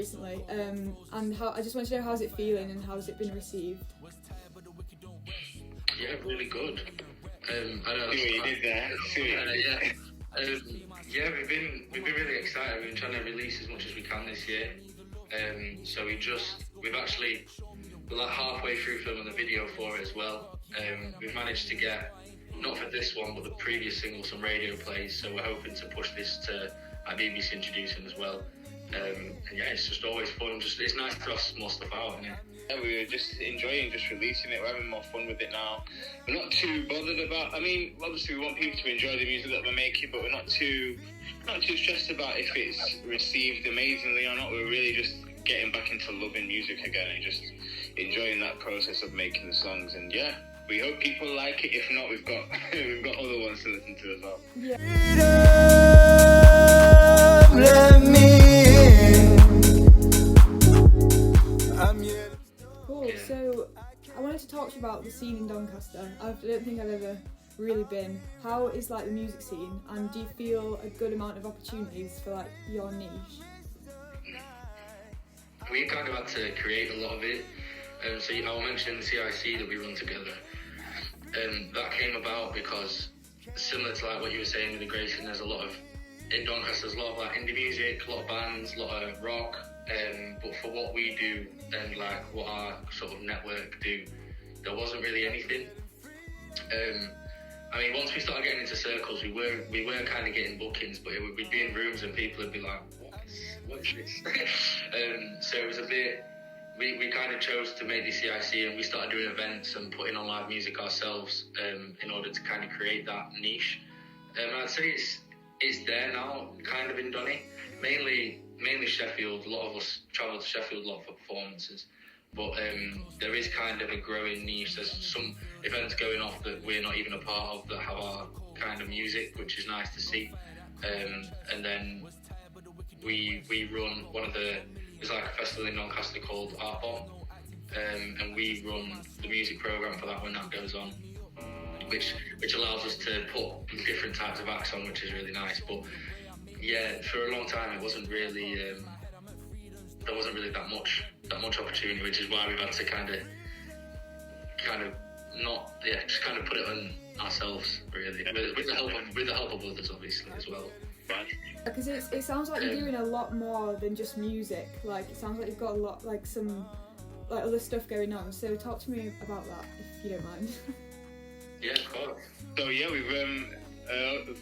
recently, and how I just want to know, how's it feeling and how's it been received? Yeah, really good. I know. See what you did there. Yeah, we've been really excited. We've been trying to release as much as we can this year. So we're like halfway through filming the video for it as well. We've managed to get, not for this one, but the previous single, some radio plays. So we're hoping to push this to BBC Introducing as well. And yeah, it's just always fun. It's nice to have more stuff out, isn't it? Yeah, we were just enjoying just releasing it. We're having more fun with it now. We're not too bothered about. I mean, obviously we want people to enjoy the music that we're making, but we're not too stressed about if it's received amazingly or not. We're really just getting back into loving music again and just enjoying that process of making the songs. And yeah, we hope people like it. If not, we've got other ones to listen to as well. Yeah. Let me in. Cool. So I wanted to talk to you about the scene in Doncaster. I don't think I've ever really been. How is like the music scene, and do you feel a good amount of opportunities for like your niche? We kind of had to create a lot of it. So I mentioned the CIC that we run together. That came about because, similar to like what you were saying with the Grayston, in Doncaster there's a lot of like indie music, a lot of bands, a lot of rock. But for what we do and like what our sort of network do, there wasn't really anything. I mean, once we started getting into circles, we were kind of getting bookings, but we'd be in rooms and people would be like, what is this? So it was a bit, we kind of chose to make the CIC, and we started doing events and putting on live music ourselves in order to kind of create that niche. I'd say it's there now, kind of in Donny, mainly Sheffield. A lot of us travel to Sheffield a lot for performances, but there is kind of a growing niche. There's some events going off that we're not even a part of that have our kind of music, which is nice to see. And then we run there's like a festival in Doncaster called Art Bomb, and we run the music programme for that when that goes on, which allows us to put different types of acts on, which is really nice. But yeah, for a long time it wasn't really there wasn't really that much opportunity, which is why we've had to kind of just kind of put it on ourselves, really, with the help of others, obviously, as well. Because it sounds like you're doing a lot more than just music. Like, it sounds like you've got a lot, like some like other stuff going on. So talk to me about that, if you don't mind. Yeah, of course. So yeah, we've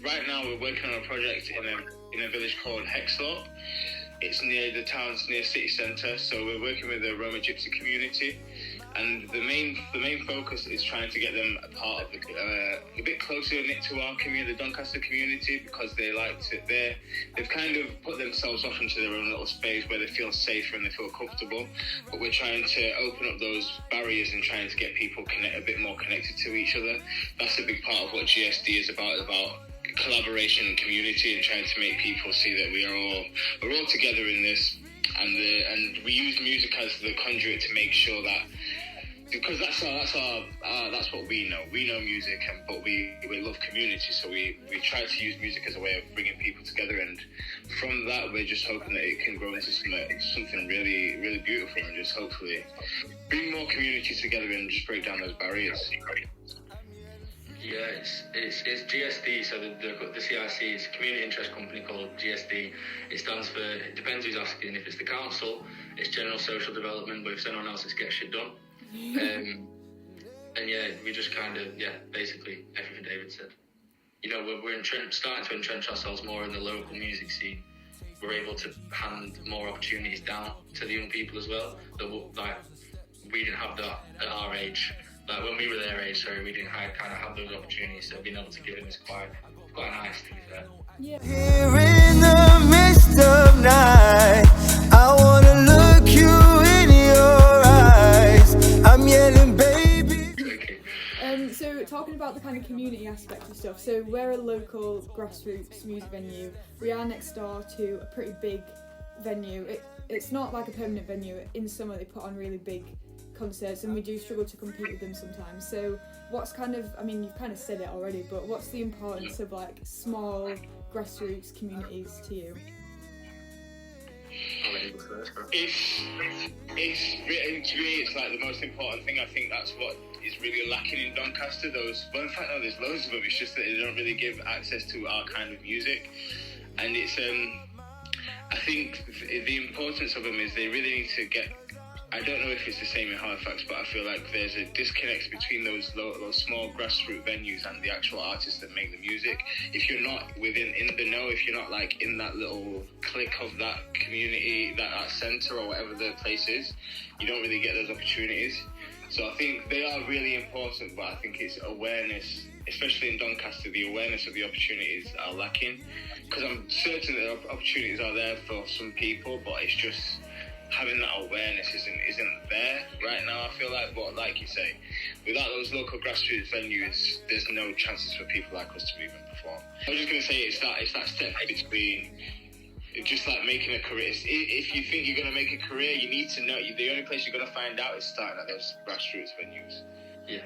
right now we're working on a project in a village called Hexlop. It's near the town's near city centre. So we're working with the Roma Gypsy community, and the main focus is trying to get them a part of a bit closer knit to our community, the Doncaster community, because they've kind of put themselves off into their own little space where they feel safer and they feel comfortable. But we're trying to open up those barriers and trying to get people a bit more connected to each other. That's a big part of what GSD is about collaboration and community, and trying to make people see that we're all together in this, and we use music as the conduit to make sure that, because that's what we know. We know music, but we love community, so we try to use music as a way of bringing people together, and from that we're just hoping that it can grow into something really, really beautiful, and just hopefully bring more community together and just break down those barriers. Yeah, it's GSD, so the CIC is a community interest company called GSD. It stands for, it depends who's asking. If it's the council, it's General Social Development, but if it's anyone else, it's Get Shit Done. And yeah, we just kind of, basically everything David said. You know, we're starting to entrench ourselves more in the local music scene. We're able to hand more opportunities down to the young people as well. We didn't have that at our age. Like when we were their age, we didn't kind of have those opportunities, so being able to give them is quite nice, to be fair. Yeah. Here in the midst of night, I wanna look you in your eyes. I'm yelling, baby. Okay. So talking about the kind of community aspect of stuff, so we're a local grassroots music venue. We are next door to a pretty big venue. It's not like a permanent venue. In summer they put on really big concerts, and we do struggle to compete with them sometimes. So what's kind of, I mean, you've kind of said it already, but what's the importance of like small grassroots communities to you? I'll let you go first, bro. To me, it's like the most important thing. I think that's what is really lacking in Doncaster. In fact, no, there's loads of them. It's just that they don't really give access to our kind of music, and it's I think the importance of them is they really need to get. I don't know if it's the same in Halifax, but I feel like there's a disconnect between those small grassroots venues and the actual artists that make the music. If you're not in the know, if you're not like in that little clique of that community, that centre or whatever the place is, you don't really get those opportunities. So I think they are really important, but I think it's awareness, especially in Doncaster, the awareness of the opportunities are lacking. Because I'm certain that opportunities are there for some people, but it's just having that awareness isn't there right now, I feel like. But like you say, without those local grassroots venues, there's no chances for people like us to even perform. I was just going to say it's that step between just like making a career. If you think you're going to make a career, you need to know. The only place you're going to find out is starting at those grassroots venues. Yeah,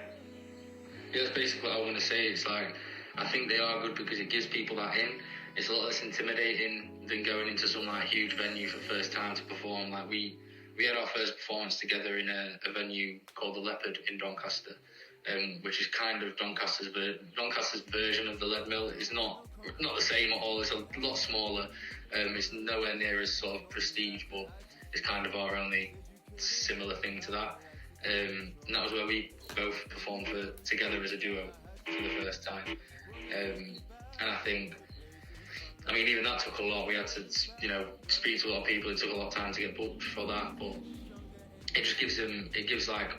that's basically what I want to say. It's like, I think they are good because it gives people that in. It's a lot less intimidating than going into some like huge venue for first time to perform. Like we had our first performance together in a venue called the Leopard in Doncaster, which is kind of Doncaster's version of the Lead Mill. It's not the same at all. It's a lot smaller. It's nowhere near as sort of prestige, but it's kind of our only similar thing to that. And that was where we both performed together as a duo for the first time. And I think, I mean, even that took a lot. We had to, speak to a lot of people. It took a lot of time to get booked for that, but it just gives like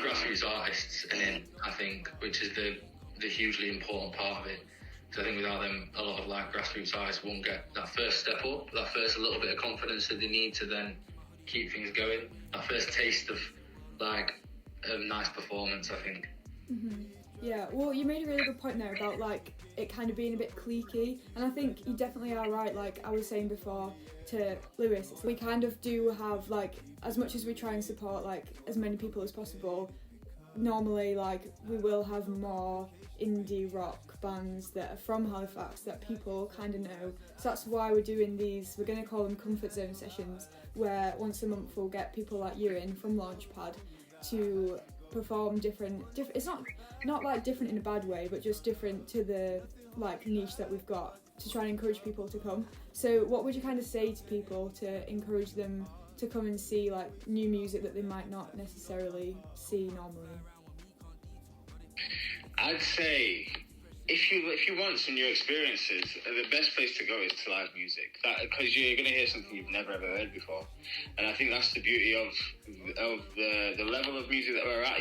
grassroots artists an in, I think, which is the hugely important part of it. Because I think without them, a lot of like grassroots artists won't get that first step up, that first little bit of confidence that they need to then keep things going. That first taste of like a nice performance, I think. Mm-hmm. Yeah, well, you made a really good point there about like it kind of being a bit cliquey, and I think you definitely are right. Like I was saying before to Lewis, we kind of do have like, as much as we try and support like as many people as possible, normally like we will have more indie rock bands that are from Halifax that people kind of know. So that's why we're doing these, we're going to call them comfort zone sessions, where once a month we'll get people like Ewan from Launchpad to perform different it's not like different in a bad way, but just different to the like niche that we've got, to try and encourage people to come. So what would you kind of say to people to encourage them to come and see like new music that they might not necessarily see normally? I'd say if you want some new experiences, the best place to go is to live music. Because you're going to hear something you've never ever heard before, and I think that's the beauty of the level of music that we're at.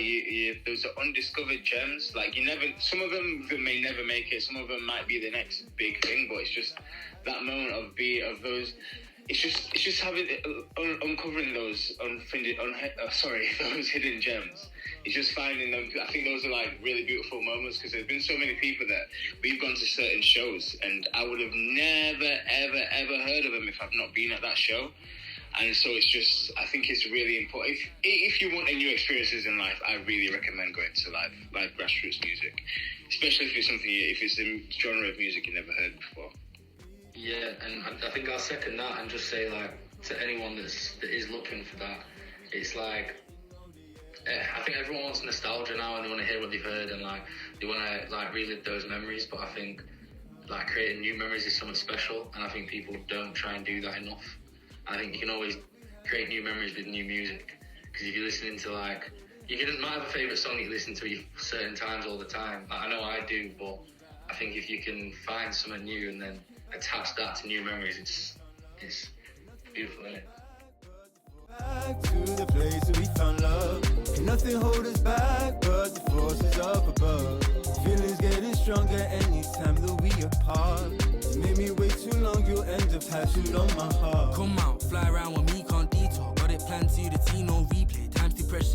Those are undiscovered gems. Like some of them may never make it. Some of them might be the next big thing, but it's just that moment of those. It's just having uncovering those those hidden gems. It's just finding them. I think those are like really beautiful moments, because there's been so many people that we've gone to certain shows and I would have never ever heard of them if I've not been at that show. And so it's just, I think it's really important. If you want new experiences in life, I really recommend going to live grassroots music, especially if it's a genre of music you've never heard before. Yeah, and I think I'll second that and just say, like, to anyone that is looking for that, it's like, I think everyone wants nostalgia now and they want to hear what they've heard and like they want to like relive those memories, but I think like creating new memories is something special, and I think people don't try and do that enough. I think you can always create new memories with new music, because if you're listening to like, you might have a favourite song that you listen to certain times all the time. Like, I know I do, but I think if you can find something new and then attach that to new memories, it's beautiful, isn't it? Back to the place where we found love. Can nothing hold us back but the forces up above. Feelings getting stronger anytime that we apart. You made me wait too long, you'll end up tattooed on my heart. Come out, fly around with me, can't detour. Got it planned to the T, no replay. Times the pressure.